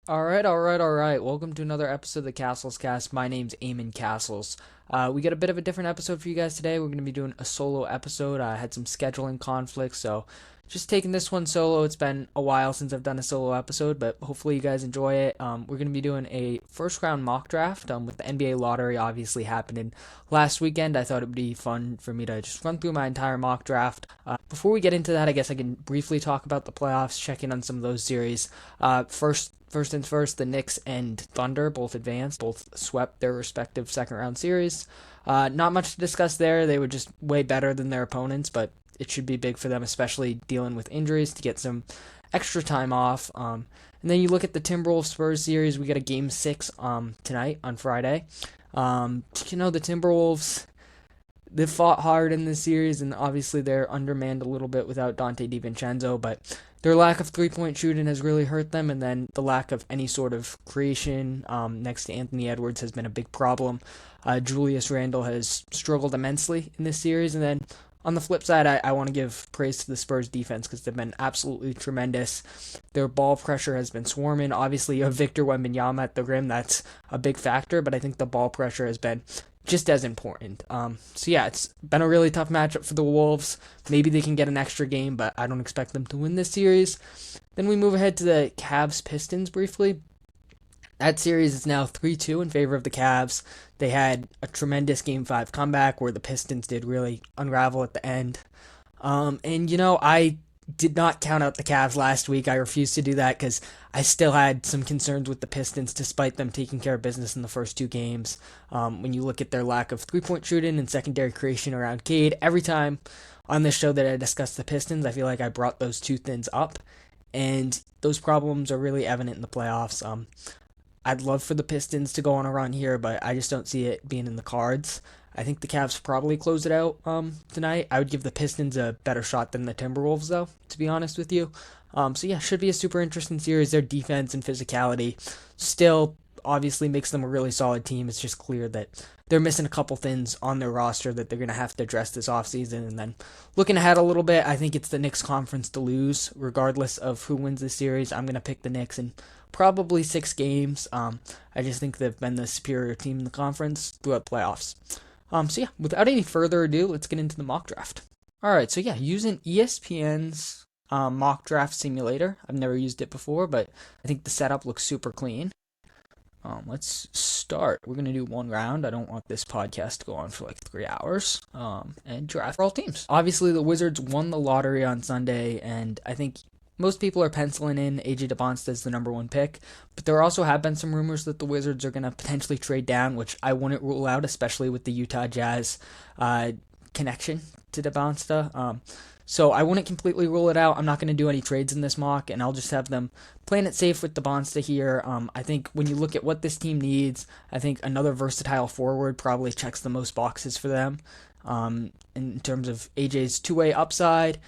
All right. Welcome to another episode of the Cassels Cast. My name's Eamon Cassels. We got a bit of a different episode for you guys today. We're going to be doing a solo episode. I had some scheduling conflicts, so just taking this one solo. It's been a while since I've done a solo episode, but hopefully you guys enjoy it. We're going to be doing a first round mock draft with the NBA lottery obviously happening last weekend. I thought it would be fun for me to just run through my entire mock draft. Before we get into that, I guess I can briefly talk about the playoffs, check in on some of those series. First things first, the Knicks and Thunder both advanced, both swept their respective second round series. Not much to discuss there. They were just way better than their opponents, but it should be big for them, especially dealing with injuries, to get some extra time off. And then you look at the Timberwolves Spurs series. We got a game six tonight on Friday. The Timberwolves, they fought hard in this series, and obviously they're undermanned a little bit without Dante Dybantsa, but their lack of three-point shooting has really hurt them, and then the lack of any sort of creation next to Anthony Edwards has been a big problem. Julius Randle has struggled immensely in this series, and then on the flip side, I want to give praise to the Spurs defense because they've been absolutely tremendous. Their ball pressure has been swarming. Obviously, you have Victor Wembanyama at the rim. That's a big factor, but I think the ball pressure has been just as important. It's been a really tough matchup for the Wolves. Maybe they can get an extra game, but I don't expect them to win this series. Then we move ahead to the Cavs Pistons briefly. That series is now 3-2 in favor of the Cavs. They had a tremendous Game 5 comeback where the Pistons did really unravel at the end. I did not count out the Cavs last week. I refused to do that because I still had some concerns with the Pistons despite them taking care of business in the first two games. When you look at their lack of three-point shooting and secondary creation around Cade, every time on this show that I discussed the Pistons, I feel like I brought those two things up, and those problems are really evident in the playoffs. I'd love for the Pistons to go on a run here, but I just don't see it being in the cards. I think the Cavs probably close it out tonight. I would give the Pistons a better shot than the Timberwolves, though, to be honest with you. Should be a super interesting series. Their defense and physicality still obviously makes them a really solid team. It's just clear that they're missing a couple things on their roster that they're going to have to address this offseason. And then looking ahead a little bit, I think it's the Knicks conference to lose, regardless of who wins this series. I'm going to pick the Knicks in probably 6 games. I just think they've been the superior team in the conference throughout the playoffs. Without any further ado, let's get into the mock draft. Using ESPN's mock draft simulator. I've never used it before, but I think the setup looks super clean. Let's start. We're going to do one round. I don't want this podcast to go on for like 3 hours. And draft for all teams. Obviously, the Wizards won the lottery on Sunday, and I think most people are penciling in AJ Dybantsa as the number one pick, but there also have been some rumors that the Wizards are going to potentially trade down, which I wouldn't rule out, especially with the Utah Jazz connection to Dybantsa. So I wouldn't completely rule it out. I'm not going to do any trades in this mock, and I'll just have them playing it safe with Dybantsa here. I think when you look at what this team needs, I think another versatile forward probably checks the most boxes for them. In terms of AJ's two-way upside,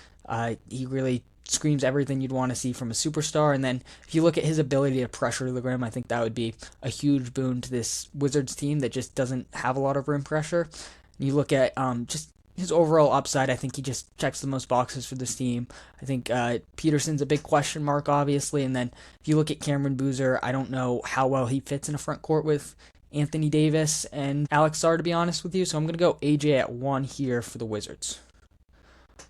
he really screams everything you'd want to see from a superstar. And then if you look at his ability to pressure the rim, I think that would be a huge boon to this Wizards team that just doesn't have a lot of rim pressure. You look at just his overall upside, I think he just checks the most boxes for this team. I think Peterson's a big question mark, obviously. And then if you look at Cameron Boozer, I don't know how well he fits in a front court with Anthony Davis and Alex Sarr, to be honest with you. So I'm going to go AJ at 1 here for the Wizards.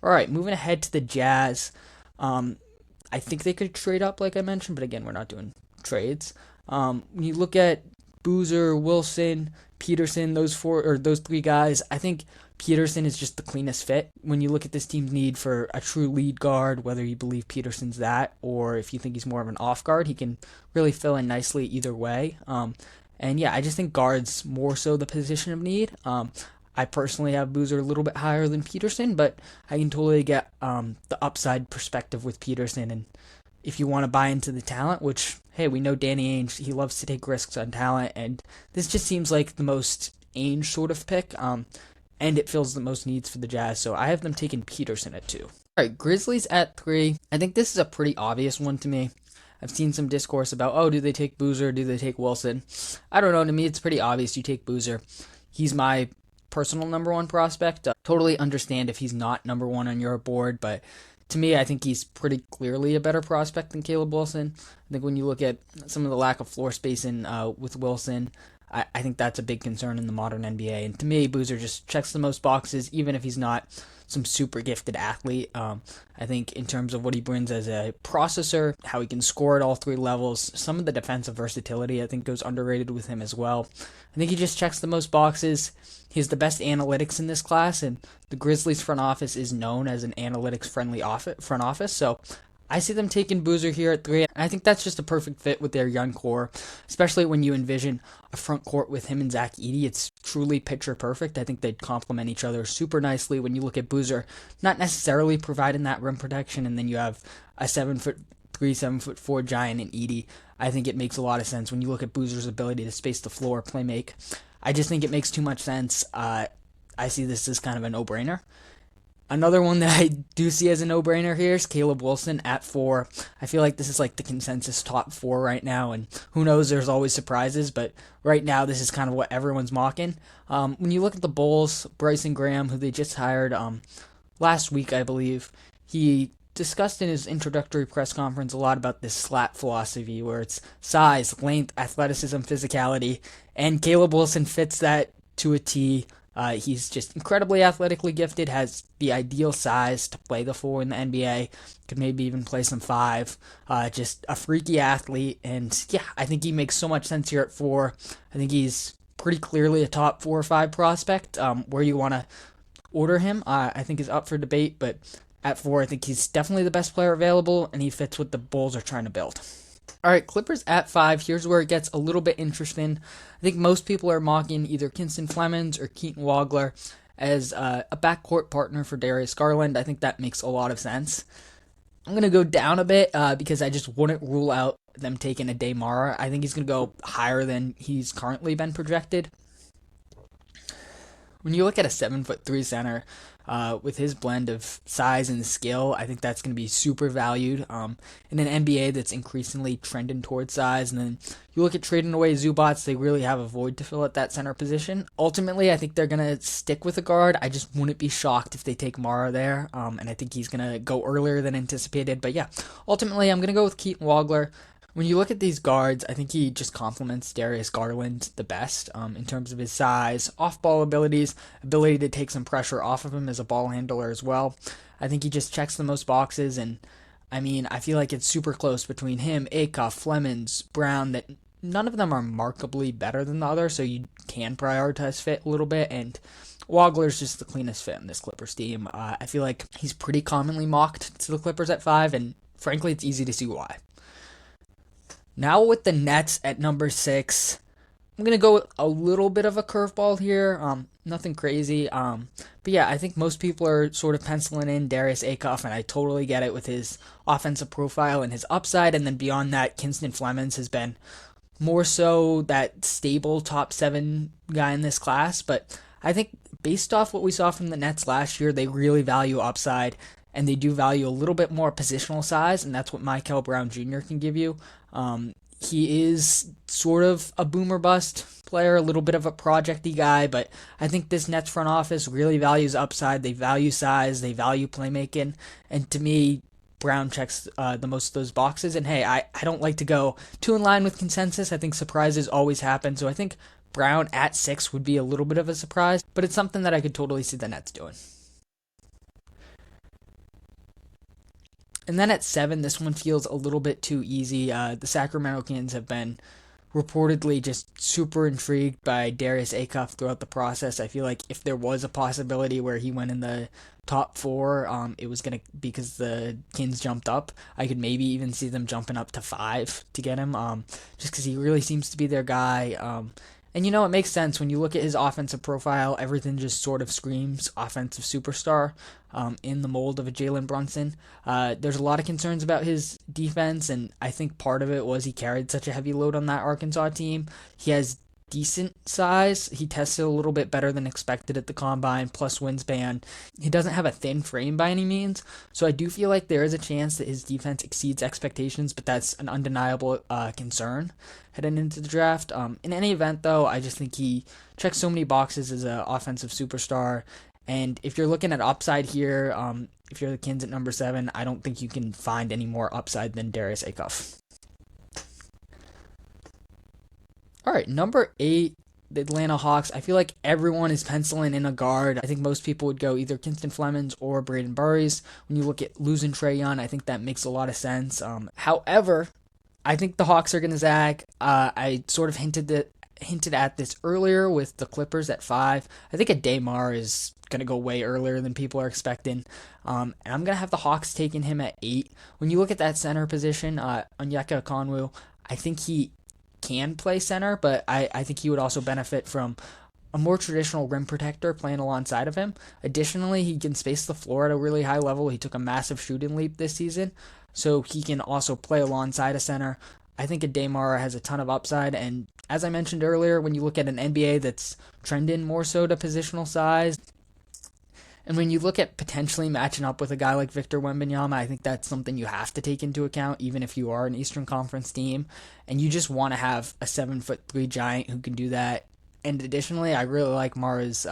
All right, moving ahead to the Jazz. I think they could trade up, like I mentioned, but again, we're not doing trades. When you look at Boozer, Wilson, Peterson, those 3 guys, I think Peterson is just the cleanest fit. When you look at this team's need for a true lead guard, whether you believe Peterson's that or if you think he's more of an off guard, he can really fill in nicely either way. I just think guard's more so the position of need. I personally have Boozer a little bit higher than Peterson, but I can totally get the upside perspective with Peterson. And if you want to buy into the talent, which, hey, we know Danny Ainge, he loves to take risks on talent, and this just seems like the most Ainge sort of pick, and it fills the most needs for the Jazz, so I have them taking Peterson at 2. All right, Grizzlies at 3. I think this is a pretty obvious one to me. I've seen some discourse about, do they take Boozer, do they take Wilson? I don't know, to me it's pretty obvious you take Boozer. He's my personal number 1 prospect. Totally understand if he's not number 1 on your board, but To me, I think he's pretty clearly a better prospect than Caleb Wilson. I think when you look at some of the lack of floor spacing with Wilson, I think that's a big concern in the modern NBA. And to me, Boozer just checks the most boxes, even if he's not some super gifted athlete. I think in terms of what he brings as a processor, how he can score at all three levels, some of the defensive versatility I think goes underrated with him as well. I think he just checks the most boxes. He has the best analytics in this class, and the Grizzlies front office is known as an analytics-friendly front office, so I see them taking Boozer here at 3. I think that's just a perfect fit with their young core, especially when you envision a front court with him and Zach Edey. It's truly picture perfect. I think they'd complement each other super nicely when you look at Boozer, not necessarily providing that rim protection, and then you have a 7'3", 7'4" giant in Edey. I think it makes a lot of sense when you look at Boozer's ability to space the floor, play make. I just think it makes too much sense. I see this as kind of a no-brainer. Another one that I do see as a no-brainer here is Caleb Wilson at 4. I feel like this is like the consensus top 4 right now, and who knows, there's always surprises, but right now this is kind of what everyone's mocking. When you look at the Bulls, Bryson Graham, who they just hired last week, I believe, he discussed in his introductory press conference a lot about this SLAT philosophy, where it's size, length, athleticism, physicality, and Caleb Wilson fits that to a T. He's just incredibly athletically gifted, has the ideal size to play the 4 in the NBA, could maybe even play some 5, just a freaky athlete, and yeah, I think he makes so much sense here at 4. I think he's pretty clearly a top 4 or 5 prospect. Where you want to order him, I think is up for debate, but at 4, I think he's definitely the best player available, and he fits what the Bulls are trying to build. All right, Clippers at 5. Here's where it gets a little bit interesting. I think most people are mocking either Kinston Flemings or Keaton Wagler as a backcourt partner for Darius Garland. I think that makes a lot of sense. I'm going to go down a bit because I just wouldn't rule out them taking a Demar. I think he's going to go higher than he's currently been projected. When you look at a 7'3" center with his blend of size and skill, I think that's going to be super valued in an NBA that's increasingly trending towards size. And then you look at trading away Zubats, they really have a void to fill at that center position. Ultimately, I think they're going to stick with a guard. I just wouldn't be shocked if they take Mara there, and I think he's going to go earlier than anticipated. But yeah, ultimately, I'm going to go with Keaton Wagler. When you look at these guards, I think he just complements Darius Garland the best in terms of his size, off-ball abilities, ability to take some pressure off of him as a ball handler as well. I think he just checks the most boxes, and I mean, I feel like it's super close between him, Acuff, Flemings, Brown, that none of them are markedly better than the other, so you can prioritize fit a little bit, and Wagler's just the cleanest fit in this Clippers team. I feel like he's pretty commonly mocked to the Clippers at 5, and frankly, it's easy to see why. Now with the Nets at number 6, I'm going to go with a little bit of a curveball here. Nothing crazy. But yeah, I think most people are sort of penciling in Darius Acuff, and I totally get it with his offensive profile and his upside. And then beyond that, Kinston Flemings has been more so that stable top 7 guy in this class. But I think based off what we saw from the Nets last year, they really value upside. And they do value a little bit more positional size, and that's what Michael Brown Jr. can give you. He is sort of a boomer bust player, a little bit of a projecty guy, but I think this Nets front office really values upside. They value size, they value playmaking, and to me, Brown checks the most of those boxes. And hey, I don't like to go too in line with consensus. I think surprises always happen, so I think Brown at 6 would be a little bit of a surprise, but it's something that I could totally see the Nets doing. And then at 7, this one feels a little bit too easy. The Sacramento Kings have been reportedly just super intrigued by Darius Acuff throughout the process. I feel like if there was a possibility where he went in the top 4, it was going to because the Kings jumped up. I could maybe even see them jumping up to 5 to get him, just because he really seems to be their guy. And you know, it makes sense when you look at his offensive profile. Everything just sort of screams offensive superstar in the mold of a Jalen Brunson. There's a lot of concerns about his defense, and I think part of it was he carried such a heavy load on that Arkansas team. He has decent size. He tested a little bit better than expected at the combine, plus wingspan. He doesn't have a thin frame by any means, so I do feel like there is a chance that his defense exceeds expectations, but that's an undeniable concern heading into the draft. In any event, though, I just think he checks so many boxes as an offensive superstar. And if you're looking at upside here, if you're the Kings at number 7, I don't think you can find any more upside than Darius Acuff. All right, number 8, the Atlanta Hawks. I feel like everyone is penciling in a guard. I think most people would go either Kinston Flemings or Braden Burries. When you look at losing Trae Young, I think that makes a lot of sense. However, I think the Hawks are going to zag. I sort of hinted at this earlier with the Clippers at 5. I think a Daymar is going to go way earlier than people are expecting. And I'm going to have the Hawks taking him at 8. When you look at that center position, Onyeka Okongwu, I think he can play center, but I think he would also benefit from a more traditional rim protector playing alongside of him. Additionally, he can space the floor at a really high level. He took a massive shooting leap this season, so he can also play alongside a center. I think a Daymar has a ton of upside, and as I mentioned earlier, when you look at an NBA that's trending more so to positional size, and when you look at potentially matching up with a guy like Victor Wembanyama, I think that's something you have to take into account, even if you are an Eastern Conference team, and you just want to have a 7'3" giant who can do that. And additionally, I really like Mara's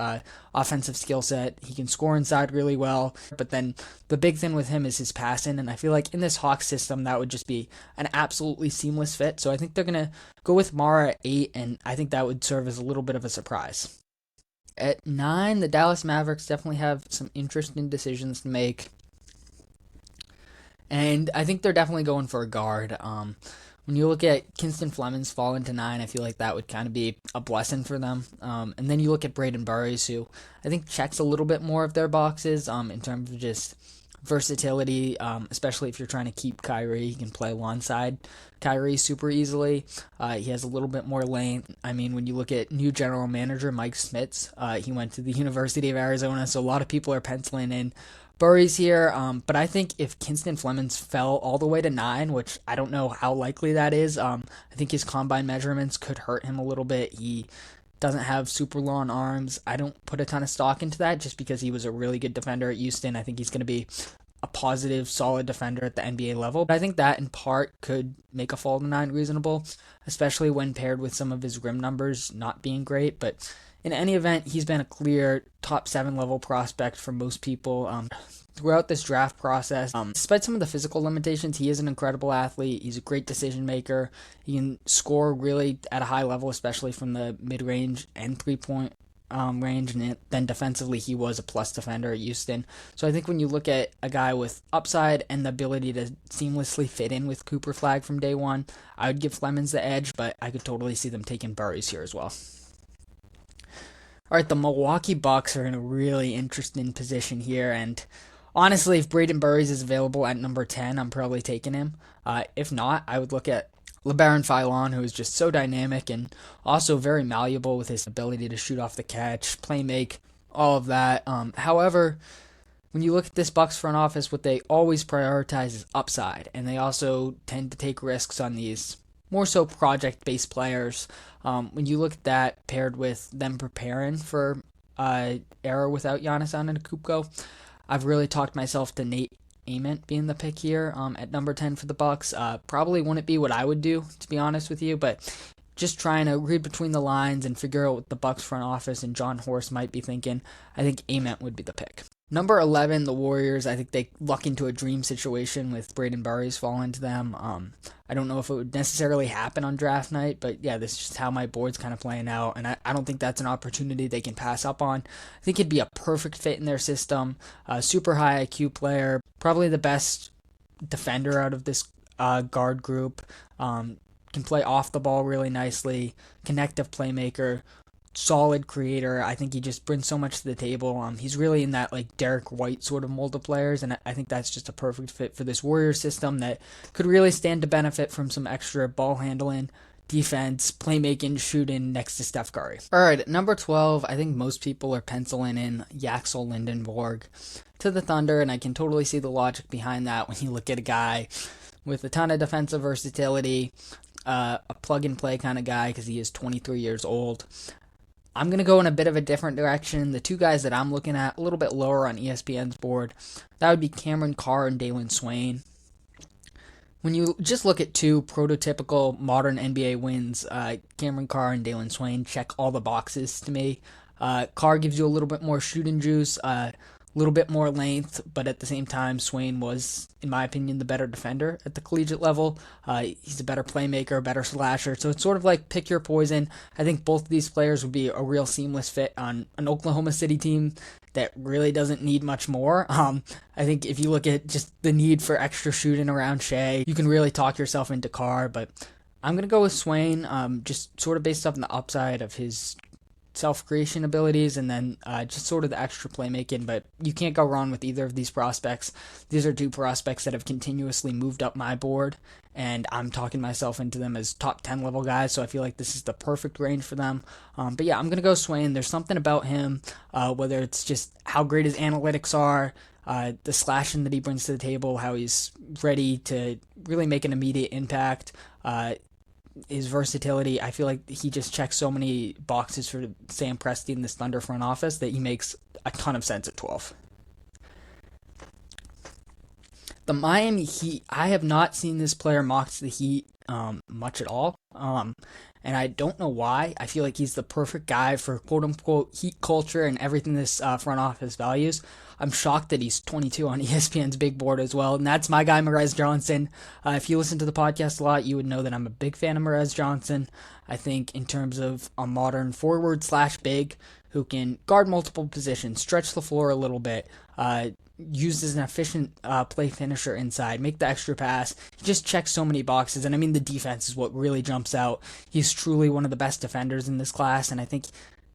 offensive skill set. He can score inside really well, but then the big thing with him is his passing, and I feel like in this Hawks system, that would just be an absolutely seamless fit. So I think they're going to go with Mara at 8, and I think that would serve as a little bit of a surprise. At 9, the Dallas Mavericks definitely have some interesting decisions to make. And I think they're definitely going for a guard. When you look at Kinston Flemings falling to 9, I feel like that would kind of be a blessing for them. And then you look at Braden Burries, who I think checks a little bit more of their boxes in terms of just versatility, especially if you're trying to keep Kyrie. He can play alongside Kyrie super easily. He has a little bit more length. I mean, when you look at new general manager Mike Smits, he went to the University of Arizona, so a lot of people are penciling in Burries here. But I think if Kinston Flemings fell all the way to 9, which I don't know how likely that is, I think his combine measurements could hurt him a little bit. He doesn't have super long arms. I don't put a ton of stock into that just because he was a really good defender at Houston. I think he's going to be a positive, solid defender at the NBA level. But I think that in part could make a fall to 9 reasonable, especially when paired with some of his rim numbers not being great. But in any event, he's been a clear top 7 level prospect for most people throughout this draft process. Despite some of the physical limitations, he is an incredible athlete. He's a great decision maker. He can score really at a high level, especially from the mid-range and three-point range, and then defensively he was a plus defender at Houston. So I think when you look at a guy with upside and the ability to seamlessly fit in with Cooper Flag from day one, I would give Flemings the edge, but I could totally see them taking Burries here as well. All right, the Milwaukee Bucks are in a really interesting position here, and honestly, if Braden Burries is available at number 10, I'm probably taking him. If not, I would look at LeBaron Philon, who is just so dynamic and also very malleable with his ability to shoot off the catch, play make, all of that. However, when you look at this Bucks front office, what they always prioritize is upside, and they also tend to take risks on these more so project-based players. When you look at that paired with them preparing for era without Giannis Antetokounmpo, I've really talked myself to Nate Eamon being the pick here at number 10 for the Bucks. Probably wouldn't be what I would do, to be honest with you, but just trying to read between the lines and figure out what the Bucks front office and John Horst might be thinking, I think Eamon would be the pick. Number 11, the Warriors. I think they luck into a dream situation with Braden Burries falling to them. I don't know if it would necessarily happen on draft night, but yeah, this is just how my board's kind of playing out, and I don't think that's an opportunity they can pass up on. I think it'd be a perfect fit in their system. Super high IQ player, probably the best defender out of this guard group. Can play off the ball really nicely, connective playmaker, solid creator. I think he just brings so much to the table. He's really in that like Derek White sort of mold of players, and I think that's just a perfect fit for this Warriors system that could really stand to benefit from some extra ball handling, defense, playmaking, shooting next to Steph Curry. All right, at number 12, I think most people are penciling in Axel Lindenborg to the Thunder, and I can totally see the logic behind that when you look at a guy with a ton of defensive versatility, a plug-and-play kind of guy because he is 23 years old. I'm going to go in a bit of a different direction. The two guys that I'm looking at a little bit lower on ESPN's board, that would be Cameron Carr and Dalen Swain. When you just look at two prototypical modern NBA wins, Cameron Carr and Dalen Swain check all the boxes to me. Carr gives you a little bit more shooting juice, a little bit more length, but at the same time, Swain was, in my opinion, the better defender at the collegiate level. He's a better playmaker, a better slasher. So it's sort of like pick your poison. I think both of these players would be a real seamless fit on an Oklahoma City team that really doesn't need much more. I think if you look at just the need for extra shooting around Shea, you can really talk yourself into Carr, but I'm going to go with Swain, just sort of based off on the upside of his self-creation abilities and then just sort of the extra playmaking, but you can't go wrong with either of these prospects. These are two prospects that have continuously moved up my board, and I'm talking myself into them as top 10 level guys, so I feel like this is the perfect range for them. But yeah, I'm going to go Swain. There's something about him, whether it's just how great his analytics are, the slashing that he brings to the table, how he's ready to really make an immediate impact, his versatility. I feel like he just checks so many boxes for Sam Presti in this Thunder front office that he makes a ton of sense at 12. The Miami Heat, I have not seen this player mock to the Heat much at all. And I don't know why. I feel like he's the perfect guy for quote-unquote Heat culture and everything this front office values. I'm shocked that he's 22 on ESPN's big board as well, and that's my guy, Mavs Johnson. If you listen to the podcast a lot, you would know that I'm a big fan of Mavs Johnson. I think in terms of a modern forward/big who can guard multiple positions, stretch the floor a little bit, used as an efficient play finisher inside, make the extra pass. He just checks so many boxes, and I mean the defense is what really jumps out. He's truly one of the best defenders in this class, and I think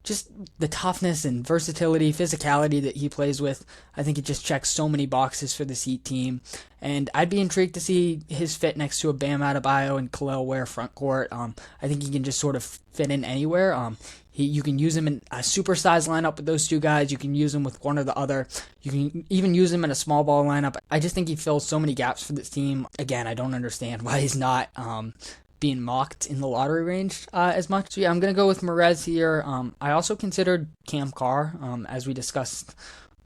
just the toughness and versatility, physicality that he plays with, I think it just checks so many boxes for this Heat team. And I'd be intrigued to see his fit next to a Bam Adebayo and Khalil Ware front court. I think he can just sort of fit in anywhere. You can use him in a supersized lineup with those two guys. You can use him with one or the other. You can even use him in a small ball lineup. I just think he fills so many gaps for this team. Again, I don't understand why he's not being mocked in the lottery range as much. So yeah, I'm going to go with Mavs here. I also considered Cam Carr, as we discussed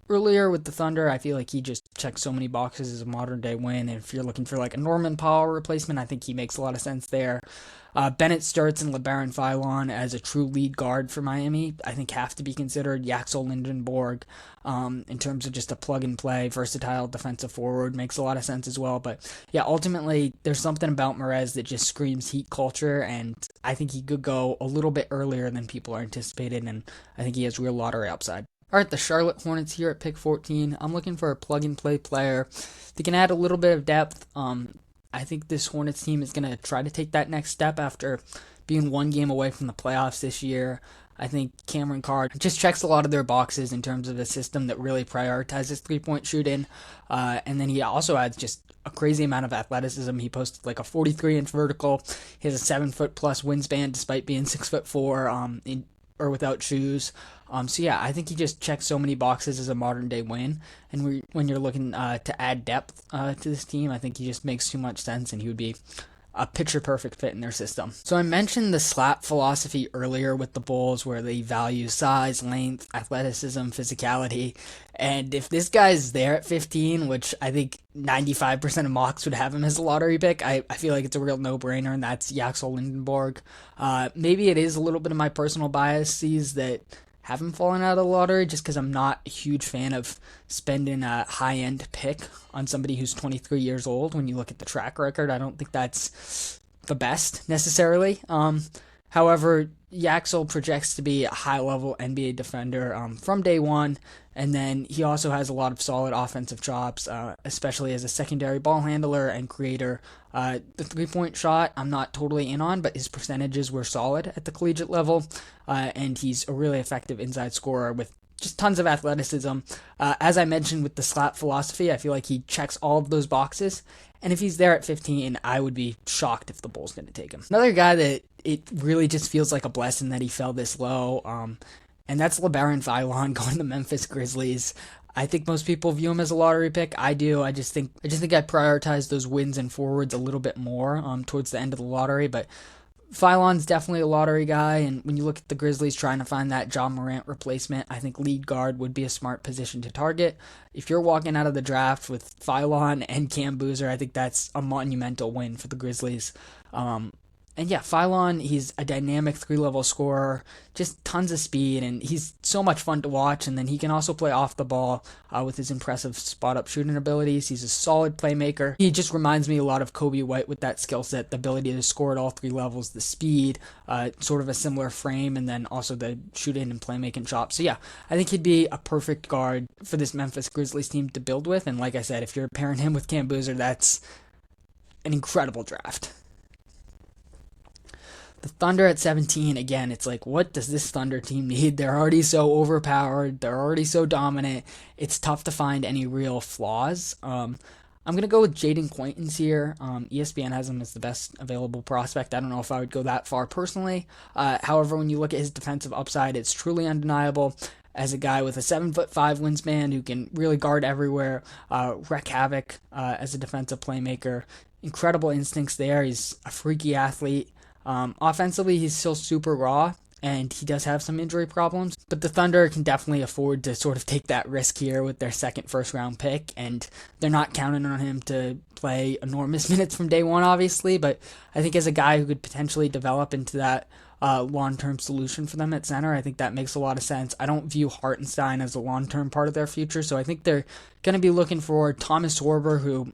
earlier with the Thunder. I feel like he just checks so many boxes as a modern day win. And if you're looking for like a Norman Powell replacement, I think he makes a lot of sense there. Bennett Sturts and LeBaron Philon as a true lead guard for Miami, I think have to be considered. Yaxel Lindenborg, in terms of just a plug-and-play, versatile defensive forward, makes a lot of sense as well. But yeah, ultimately, there's something about Mavs that just screams Heat culture, and I think he could go a little bit earlier than people are anticipating, and I think he has real lottery upside. All right, the Charlotte Hornets here at pick 14. I'm looking for a plug-and-play player that can add a little bit of depth. I think this Hornets team is going to try to take that next step after being one game away from the playoffs this year. I think Cameron Carr just checks a lot of their boxes in terms of a system that really prioritizes three-point shooting. And then he also adds just a crazy amount of athleticism. He posted like a 43-inch vertical. He has a 7-foot-plus wingspan despite being 6'4", or without shoes. So yeah, I think he just checks so many boxes as a modern day win. And when you're looking to add depth to this team, I think he just makes too much sense, and he would be a picture-perfect fit in their system. So I mentioned the slap philosophy earlier with the Bulls, where they value size, length, athleticism, physicality. And if this guy's there at 15, which I think 95% of mocks would have him as a lottery pick, I feel like it's a real no-brainer, and that's Yaxel Lindenborg. Maybe it is a little bit of my personal biases that haven't fallen out of the lottery, just because I'm not a huge fan of spending a high-end pick on somebody who's 23 years old. When you look at the track record, I don't think that's the best necessarily. However, Yaxel projects to be a high-level NBA defender from day one, and then he also has a lot of solid offensive chops, especially as a secondary ball handler and creator. The three-point shot, I'm not totally in on, but his percentages were solid at the collegiate level, and he's a really effective inside scorer with just tons of athleticism. As I mentioned with the slap philosophy, I feel like he checks all of those boxes, and if he's there at 15, I would be shocked if the Bulls didn't take him. Another guy that it really just feels like a blessing that he fell this low, and that's LeBaron Philon going to the Memphis Grizzlies. I think most people view him as a lottery pick. I do. I just think I prioritize those wins and forwards a little bit more towards the end of the lottery. But Philon's definitely a lottery guy, and when you look at the Grizzlies trying to find that John Morant replacement, I think lead guard would be a smart position to target. If you're walking out of the draft with Philon and Cam Boozer, I think that's a monumental win for the Grizzlies. And yeah, Phylon, he's a dynamic three-level scorer, just tons of speed, and he's so much fun to watch. And then he can also play off the ball with his impressive spot-up shooting abilities. He's a solid playmaker. He just reminds me a lot of Kobe White with that skill set, the ability to score at all three levels, the speed, sort of a similar frame, and then also the shooting and playmaking chops. So yeah, I think he'd be a perfect guard for this Memphis Grizzlies team to build with. And like I said, if you're pairing him with Cam Boozer, that's an incredible draft. The Thunder at 17, again, it's like, what does this Thunder team need? They're already so overpowered. They're already so dominant. It's tough to find any real flaws. I'm going to go with Jaden Quaintance here. ESPN has him as the best available prospect. I don't know if I would go that far personally. However, when you look at his defensive upside, it's truly undeniable. As a guy with a 7'5" wingspan who can really guard everywhere, wreak havoc as a defensive playmaker. Incredible instincts there. He's a freaky athlete. Offensively, he's still super raw, and he does have some injury problems, but the Thunder can definitely afford to sort of take that risk here with their second first-round pick, and they're not counting on him to play enormous minutes from day one, obviously, but I think as a guy who could potentially develop into that long-term solution for them at center, I think that makes a lot of sense. I don't view Hartenstein as a long-term part of their future, so I think they're going to be looking for Thomas Sorber, who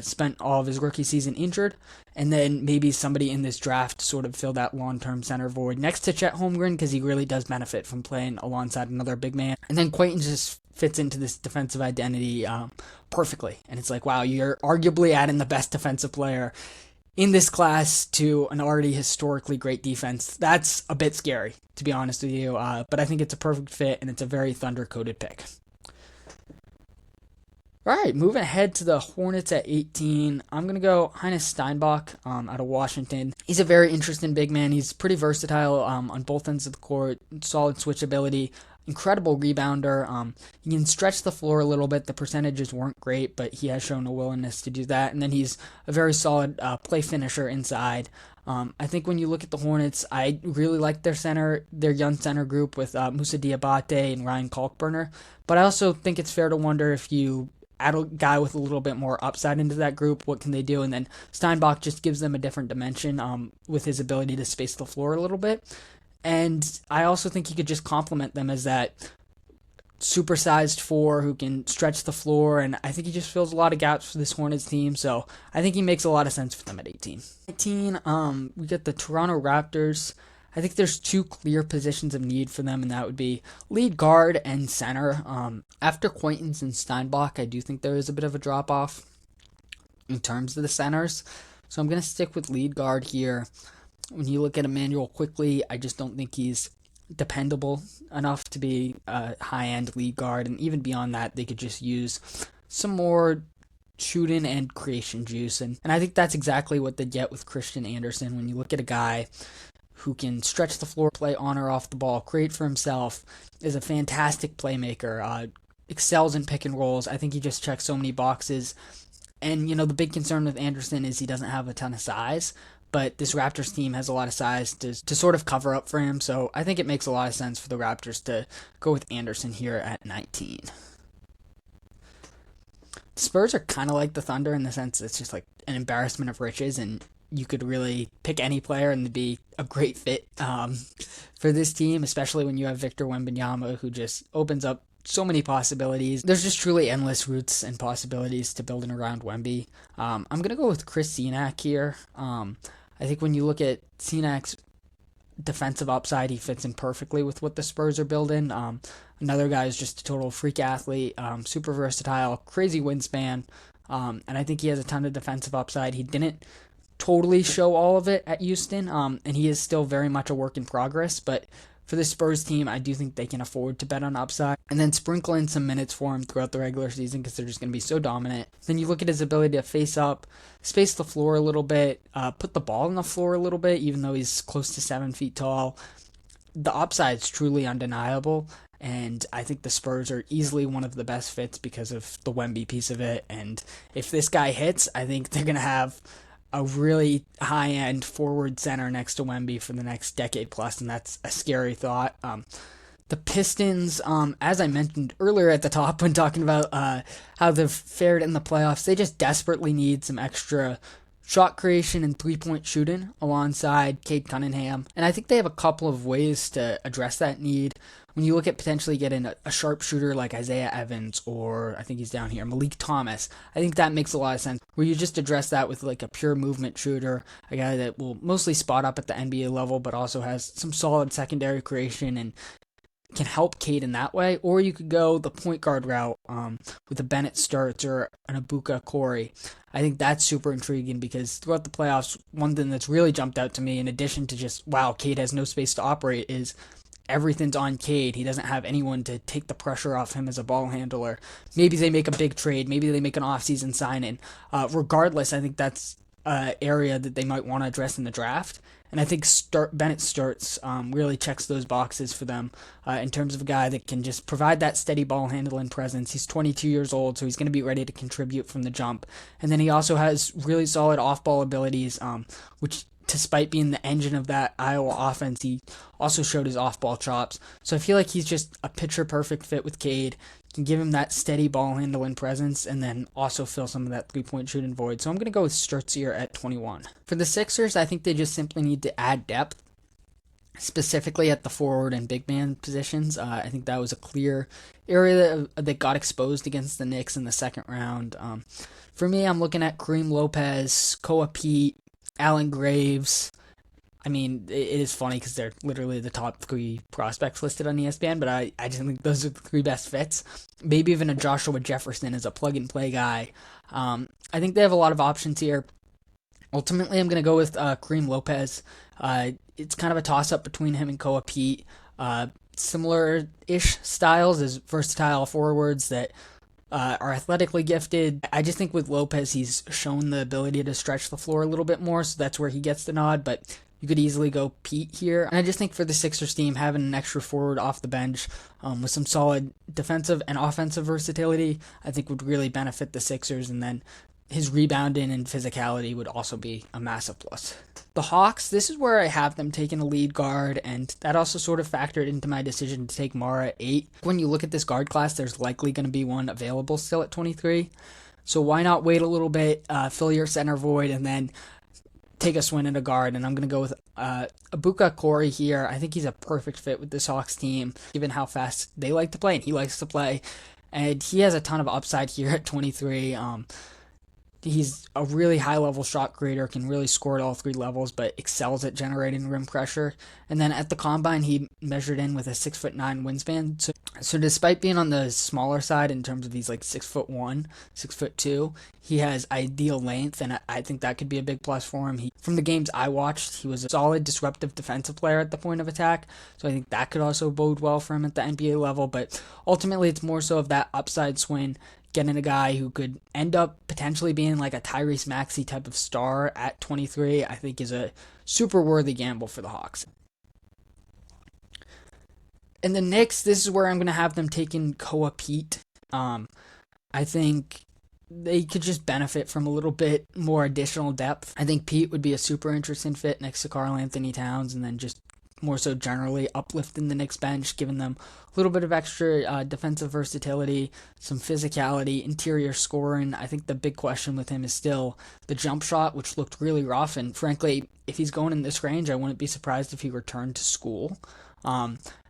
spent all of his rookie season injured, and then maybe somebody in this draft to sort of fill that long-term center void next to Chet Holmgren, because he really does benefit from playing alongside another big man. And then Quaintance just fits into this defensive identity perfectly, and it's like, wow, you're arguably adding the best defensive player in this class to an already historically great defense. That's a bit scary, to be honest with you, but I think it's a perfect fit, and it's a very Thunder-coded pick. All right, moving ahead to the Hornets at 18, I'm going to go Heinz Steinbach out of Washington. He's a very interesting big man. He's pretty versatile on both ends of the court, solid switch ability, incredible rebounder. He can stretch the floor a little bit. The percentages weren't great, but he has shown a willingness to do that. And then he's a very solid play finisher inside. I think when you look at the Hornets, I really like their young center group with Moussa Diabate and Ryan Kalkbrenner. But I also think it's fair to wonder if you add a guy with a little bit more upside into that group, what can they do? And then Steinbach just gives them a different dimension with his ability to space the floor a little bit. And I also think he could just complement them as that supersized four who can stretch the floor, and I think he just fills a lot of gaps for this Hornets team, so I think he makes a lot of sense for them at 18. 19, we get the Toronto Raptors. I think there's two clear positions of need for them, and that would be lead guard and center. After Quaintance and Steinbach, I do think there is a bit of a drop-off in terms of the centers, so I'm going to stick with lead guard here. When you look at Emmanuel Quickley, I just don't think he's dependable enough to be a high-end lead guard, and even beyond that, they could just use some more shooting and creation juice, and I think that's exactly what they get with Christian Anderson. When you look at a guy who can stretch the floor, play on or off the ball, create for himself, is a fantastic playmaker, excels in pick and rolls. I think he just checks so many boxes. And, the big concern with Anderson is he doesn't have a ton of size, but this Raptors team has a lot of size to sort of cover up for him. So I think it makes a lot of sense for the Raptors to go with Anderson here at 19. The Spurs are kind of like the Thunder in the sense it's just like an embarrassment of riches, and you could really pick any player and it'd be a great fit for this team, especially when you have Victor Wembanyama, who just opens up so many possibilities. There's just truly endless routes and possibilities to building around Wemby. I'm going to go with Chris Senac here. I think when you look at Senac's defensive upside, he fits in perfectly with what the Spurs are building. Another guy is just a total freak athlete, super versatile, crazy wingspan, and I think he has a ton of defensive upside. He didn't totally show all of it at Houston, and he is still very much a work in progress, but for this Spurs team, I do think they can afford to bet on upside and then sprinkle in some minutes for him throughout the regular season because they're just going to be so dominant. Then you look at his ability to face up, space the floor a little bit, put the ball on the floor a little bit, even though he's close to 7 feet tall. The upside is truly undeniable, and I think the Spurs are easily one of the best fits because of the Wemby piece of it. And if this guy hits, I think they're going to have a really high-end forward center next to Wemby for the next decade plus, and that's a scary thought. The Pistons, as I mentioned earlier at the top when talking about how they've fared in the playoffs, they just desperately need some extra shot creation and three-point shooting alongside Cade Cunningham. And I think they have a couple of ways to address that need. When you look at potentially getting a sharpshooter like Isaiah Evans, or I think he's down here, Malik Thomas, I think that makes a lot of sense. Where you just address that with like a pure movement shooter, a guy that will mostly spot up at the NBA level, but also has some solid secondary creation and can help Cade in that way. Or you could go the point guard route with a Bennett Sturts or an Ibuka Corey. I think that's super intriguing because throughout the playoffs, one thing that's really jumped out to me, in addition to just, wow, Cade has no space to operate, is everything's on Cade. He doesn't have anyone to take the pressure off him as a ball handler. Maybe they make a big trade. Maybe they make an offseason signing. Regardless, I think that's an area that they might want to address in the draft. And I think Bennett Sturts really checks those boxes for them in terms of a guy that can just provide that steady ball handling presence. He's 22 years old, so he's going to be ready to contribute from the jump. And then he also has really solid off-ball abilities, which, despite being the engine of that Iowa offense, he also showed his off-ball chops. So I feel like he's just a picture-perfect fit with Cade. Can give him that steady ball handling presence and then also fill some of that three-point shooting void. So I'm going to go with Sturts here at 21. For the Sixers, I think they just simply need to add depth, specifically at the forward and big man positions. I think that was a clear area that got exposed against the Knicks in the second round. For me, I'm looking at Kareem Lopez, Koa Pete, Allen Graves. I mean, it is funny because they're literally the top three prospects listed on ESPN, but I just think those are the three best fits. Maybe even a Joshua Jefferson as a plug-and-play guy. I think they have a lot of options here. Ultimately, I'm going to go with Kareem Lopez. It's kind of a toss-up between him and Koa Pete. Similar-ish styles as versatile forwards that are athletically gifted. I just think with Lopez, he's shown the ability to stretch the floor a little bit more, so that's where he gets the nod, but you could easily go Pete here. And I just think for the Sixers team, having an extra forward off the bench with some solid defensive and offensive versatility, I think would really benefit the Sixers, and then his rebounding and physicality would also be a massive plus. The Hawks, this is where I have them taking a lead guard, and that also sort of factored into my decision to take Mara at 8. When you look at this guard class, there's likely going to be one available still at 23. So why not wait a little bit, fill your center void, and then take a swing at a guard. And I'm going to go with Ibuka Corey here. I think he's a perfect fit with this Hawks team, given how fast they like to play, and he likes to play. And he has a ton of upside here at 23. He's a really high-level shot creator, can really score at all three levels, but excels at generating rim pressure. And then at the Combine, he measured in with a 6'9" wingspan. So despite being on the smaller side in terms of he's like 6'1", 6'2", he has ideal length, and I think that could be a big plus for him. From the games I watched, he was a solid disruptive defensive player at the point of attack, so I think that could also bode well for him at the NBA level. But ultimately, it's more so of that upside swing, getting a guy who could end up potentially being like a Tyrese Maxey type of star at 23, I think is a super worthy gamble for the Hawks. And the Knicks, this is where I'm going to have them taking Koa Pete. I think they could just benefit from a little bit more additional depth. I think Pete would be a super interesting fit next to Karl Anthony Towns, and then just more so generally uplifting the Knicks bench, giving them a little bit of extra defensive versatility, some physicality, interior scoring. I think the big question with him is still the jump shot, which looked really rough, and frankly, if he's going in this range, I wouldn't be surprised if he returned to school.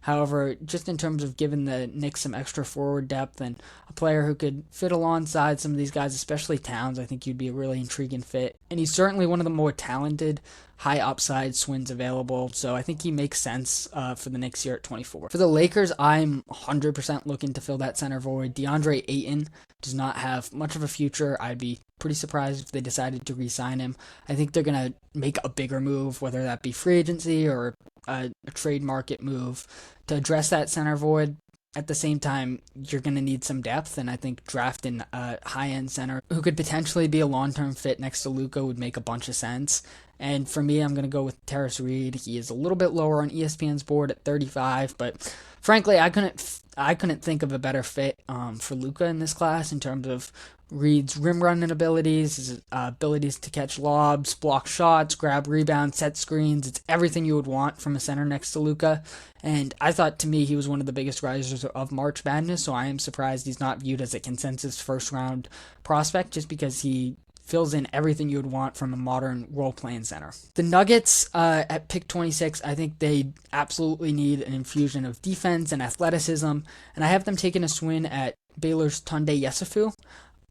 However, just in terms of giving the Knicks some extra forward depth and a player who could fit alongside some of these guys, especially Towns, I think he'd be a really intriguing fit. And he's certainly one of the more talented, high upside swings available, so I think he makes sense for the Knicks here at 24. For the Lakers, I'm 100% looking to fill that center void. DeAndre Ayton does not have much of a future. I'd be pretty surprised if they decided to re-sign him. I think they're going to make a bigger move, whether that be free agency or a trade market move, to address that center void. At the same time, you're going to need some depth, and I think drafting a high-end center who could potentially be a long-term fit next to Luka would make a bunch of sense. And for me, I'm going to go with Terrace Reed. He is a little bit lower on ESPN's board at 35, but frankly, I couldn't think of a better fit for Luka in this class in terms of Reed's rim running abilities, his abilities to catch lobs, block shots, grab rebounds, set screens. It's everything you would want from a center next to Luka. And I thought, to me, he was one of the biggest risers of March Madness, so I am surprised he's not viewed as a consensus first-round prospect just because he fills in everything you would want from a modern role-playing center. The Nuggets at pick 26, I think they absolutely need an infusion of defense and athleticism, and I have them taking a swing at Baylor's Tunde Yesufu.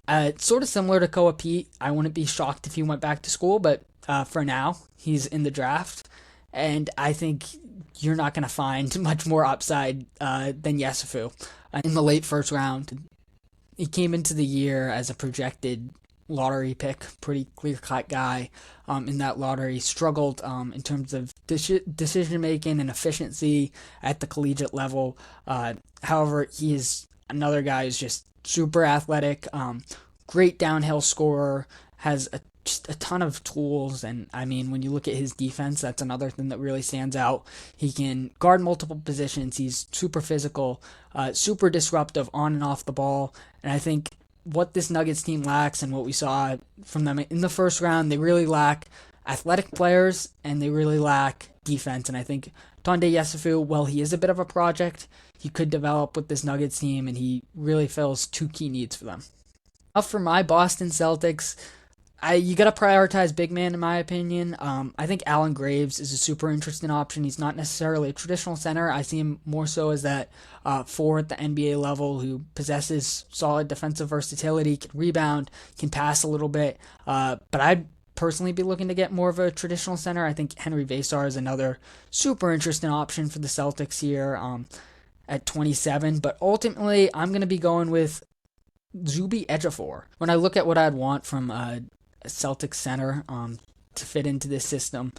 It's sort of similar to Koa Pete. I wouldn't be shocked if he went back to school, but for now, he's in the draft, and I think you're not going to find much more upside than Yesufu in the late first round. He came into the year as a projected lottery pick, pretty clear-cut guy in that lottery. Struggled in terms of decision-making and efficiency at the collegiate level. However, he is another guy who's just super athletic, great downhill scorer, has just a ton of tools, and I mean, when you look at his defense, that's another thing that really stands out. He can guard multiple positions, he's super physical, super disruptive on and off the ball, and I think what this Nuggets team lacks and what we saw from them in the first round, they really lack athletic players, and they really lack defense, and I think Tunde Yesufu, well, he is a bit of a project, he could develop with this Nuggets team, and he really fills two key needs for them. Now for my Boston Celtics, you got to prioritize big man, in my opinion. I think Allen Graves is a super interesting option. He's not necessarily a traditional center. I see him more so as that forward at the NBA level who possesses solid defensive versatility, can rebound, can pass a little bit. But I'd personally be looking to get more of a traditional center. I think Henry Vassar is another super interesting option for the Celtics here at 27. But ultimately, I'm going to be going with Zuby Ejiofor. When I look at what I'd want from a Celtics center to fit into this system,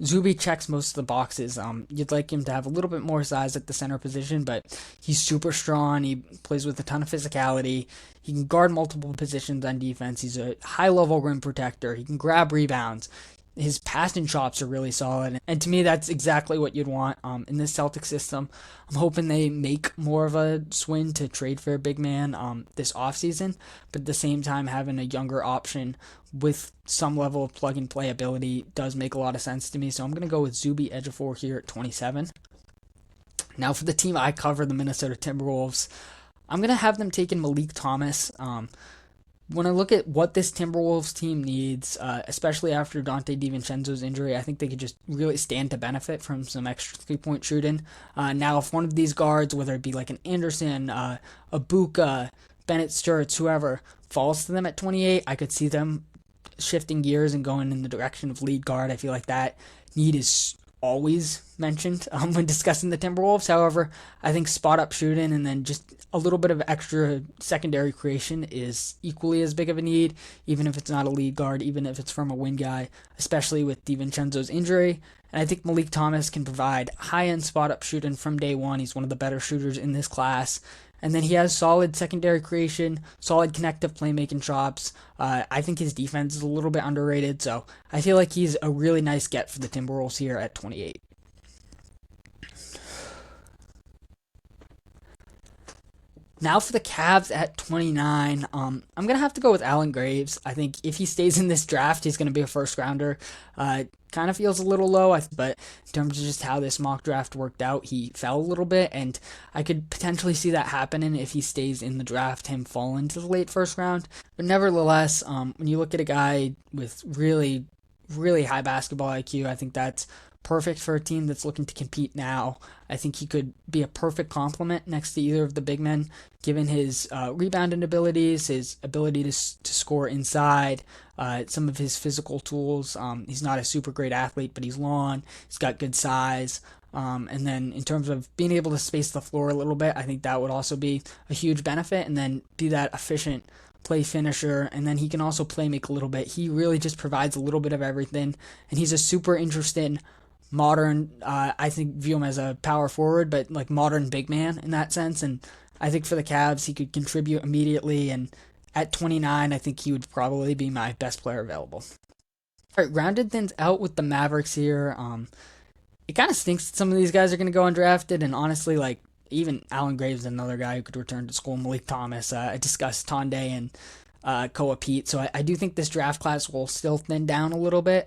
Zuby checks most of the boxes. You'd like him to have a little bit more size at the center position, but he's super strong. He plays with a ton of physicality. He can guard multiple positions on defense. He's a high-level rim protector. He can grab rebounds. His passing chops are really solid, and to me, that's exactly what you'd want in this Celtics system. I'm hoping they make more of a swing to trade for a big man this offseason, but at the same time, having a younger option with some level of plug-and-play ability does make a lot of sense to me, so I'm going to go with Zuby Ejiofor here at 27. Now for the team I cover, the Minnesota Timberwolves, I'm going to have them taking Malik Thomas. When I look at what this Timberwolves team needs, especially after Dante DiVincenzo's injury, I think they could just really stand to benefit from some extra three-point shooting. Now, if one of these guards, whether it be like an Anderson, Ibuka, Bennett Sturts, whoever, falls to them at 28, I could see them shifting gears and going in the direction of lead guard. I feel like that need is always mentioned when discussing the Timberwolves. However, I think spot-up shooting and then just a little bit of extra secondary creation is equally as big of a need, even if it's not a lead guard, even if it's from a wing guy, especially with DiVincenzo's injury. And I think Malik Thomas can provide high-end spot-up shooting from day one. He's one of the better shooters in this class. And then he has solid secondary creation, solid connective playmaking chops. I think his defense is a little bit underrated, so I feel like he's a really nice get for the Timberwolves here at 28. Now for the Cavs at 29, I'm going to have to go with Allen Graves. I think if he stays in this draft, he's going to be a first-rounder. Kind of feels a little low, but in terms of just how this mock draft worked out, he fell a little bit, and I could potentially see that happening if he stays in the draft, him fall into the late first round. But nevertheless, when you look at a guy with really, really high basketball IQ, I think that's perfect for a team that's looking to compete now. I think he could be a perfect complement next to either of the big men, given his rebounding abilities, his ability to score inside, some of his physical tools. He's not a super great athlete, but he's long. He's got good size. And then in terms of being able to space the floor a little bit, I think that would also be a huge benefit, and then be that efficient play finisher, and then he can also play make a little bit. He really just provides a little bit of everything, and he's a super interesting modern, I think view him as a power forward, but like modern big man in that sense, and I think for the Cavs he could contribute immediately, and at 29 I think he would probably be my best player available. Alright, rounded things out with the Mavericks here. It kind of stinks that some of these guys are going to go undrafted, and honestly, like, even Allen Graves is another guy who could return to school. Malik Thomas, I discussed Tunde and Koa Pete, so I do think this draft class will still thin down a little bit,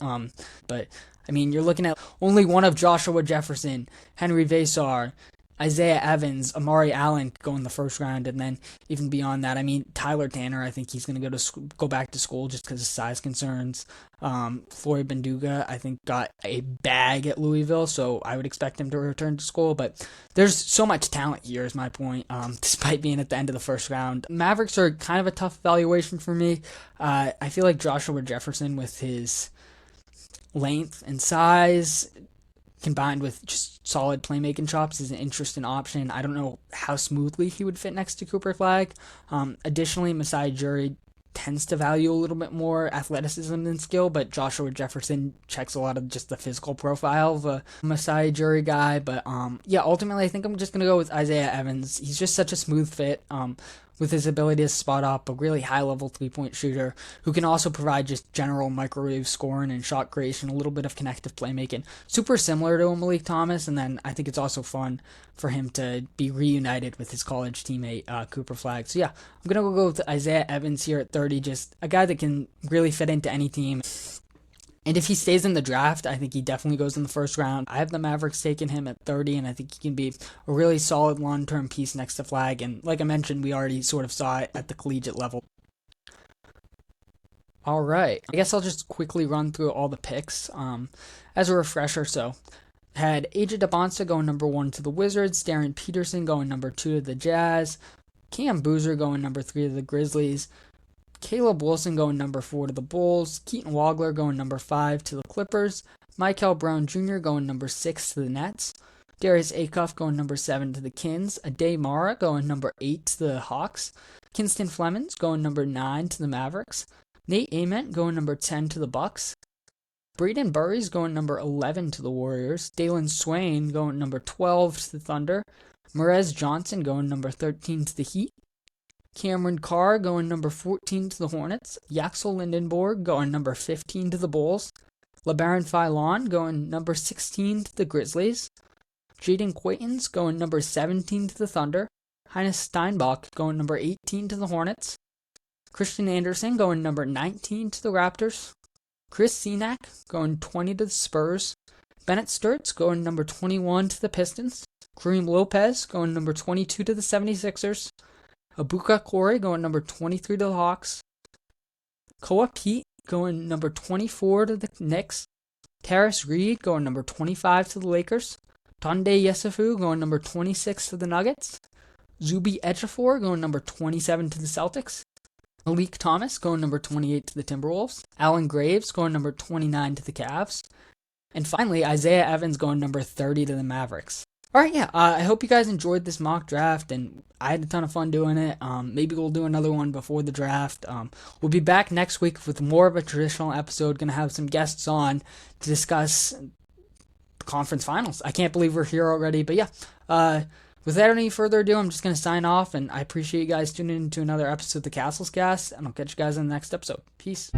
but I mean, you're looking at only one of Joshua Jefferson, Henry Vassar, Isaiah Evans, Amari Allen go in the first round, and then even beyond that, I mean Tyler Tanner. I think he's going to go back to school just because of size concerns. Floyd Benduga, I think, got a bag at Louisville, so I would expect him to return to school. But there's so much talent here, is my point. Despite being at the end of the first round, Mavericks are kind of a tough evaluation for me. I feel like Joshua Jefferson, with his length and size, combined with just solid playmaking chops, is an interesting option. I don't know how smoothly he would fit next to Cooper Flag. Additionally, Masai Ujiri tends to value a little bit more athleticism than skill, but Joshua Jefferson checks a lot of just the physical profile of a Masai Ujiri guy. But yeah, ultimately I think I'm just going to go with Isaiah Evans. He's just such a smooth fit. With his ability to spot up, a really high-level three-point shooter who can also provide just general microwave scoring and shot creation, a little bit of connective playmaking. Super similar to Malik Thomas, and then I think it's also fun for him to be reunited with his college teammate, Cooper Flag. So yeah, I'm going to go with Isaiah Evans here at 30, just a guy that can really fit into any team. And if he stays in the draft, I think he definitely goes in the first round. I have the Mavericks taking him at 30, and I think he can be a really solid long-term piece next to Flag. And like I mentioned, we already sort of saw it at the collegiate level. All right. I guess I'll just quickly run through all the picks as a refresher. So, had AJ Dybantsa going number 1 to the Wizards, Darren Peterson going number 2 to the Jazz, Cam Boozer going number 3 to the Grizzlies, Caleb Wilson going number 4 to the Bulls, Keaton Wagler going number 5 to the Clippers, Michael Brown Jr. going number 6 to the Nets, Darius Acuff going number 7 to the Kings, Ade Mara going number 8 to the Hawks, Kinston Flemings going number 9 to the Mavericks, Nate Ament going number 10 to the Bucks, Braden Burries going number 11 to the Warriors, Dalen Swain going number 12 to the Thunder, Merez Johnson going number 13 to the Heat, Cameron Carr going number 14 to the Hornets, Yaxel Lindenborg going number 15 to the Bulls, LeBaron Philon going number 16 to the Grizzlies, Jaden Quaitons going number 17 to the Thunder, Heinz Steinbach going number 18 to the Hornets, Christian Anderson going number 19 to the Raptors, Chris Senack going 20 to the Spurs, Bennett Sturts going number 21 to the Pistons, Kareem Lopez going number 22 to the 76ers, Abuka Corey going number 23 to the Hawks, Koa Pete going number 24 to the Knicks, Terrace Reed going number 25 to the Lakers, Tunde Yesufu going number 26 to the Nuggets, Zuby Ejiofor going number 27 to the Celtics, Malik Thomas going number 28 to the Timberwolves, Alan Graves going number 29 to the Cavs, and finally Isaiah Evans going number 30 to the Mavericks. Alright, yeah, I hope you guys enjoyed this mock draft, and I had a ton of fun doing it. Maybe we'll do another one before the draft. We'll be back next week with more of a traditional episode. Going to have some guests on to discuss the conference finals. I can't believe we're here already, but yeah, without any further ado, I'm just going to sign off, and I appreciate you guys tuning in to another episode of the Cassels Cast, and I'll catch you guys in the next episode. Peace.